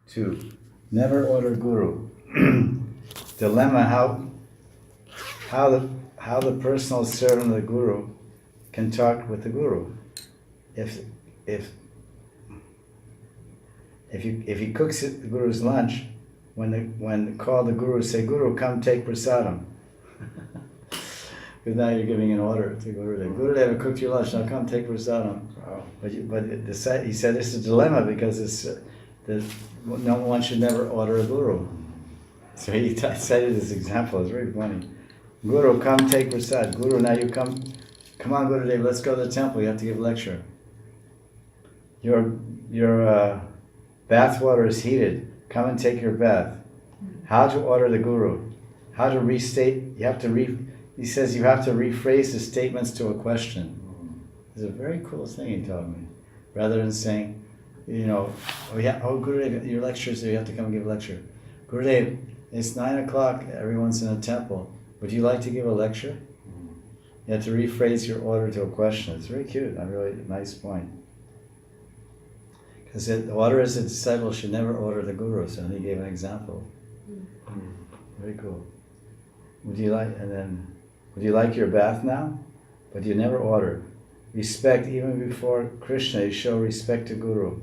2. Never order guru. Dilemma: how the personal servant of the guru can talk with the guru. If he cooks the guru's lunch, when call the guru, say, "Guru, come take prasadam." Because now you're giving an order to Gurudev. Gurudev, I cooked your lunch, now come take prasadam. Wow. But he said it's a dilemma because no one should never order a guru. So he cited this example. It's very funny. Guru, come take prasad. Guru, now you come. Come on, Gurudev, let's go to the temple. You have to give a lecture. Your bath water is heated. Come and take your bath. How to order the guru? How to restate? He says you have to rephrase the statements to a question. It's a very cool thing he taught me. Rather than saying, Gurudev, your lecture, so you have to come and give a lecture. Gurudev, it's 9 o'clock, everyone's in a temple. Would you like to give a lecture? You have to rephrase your order to a question. It's very cute, a really nice point. Because the order as a disciple should never order the guru, so he gave an example. Very cool. Would you like your bath now? But you never order. Respect, even before Krishna, you show respect to Guru.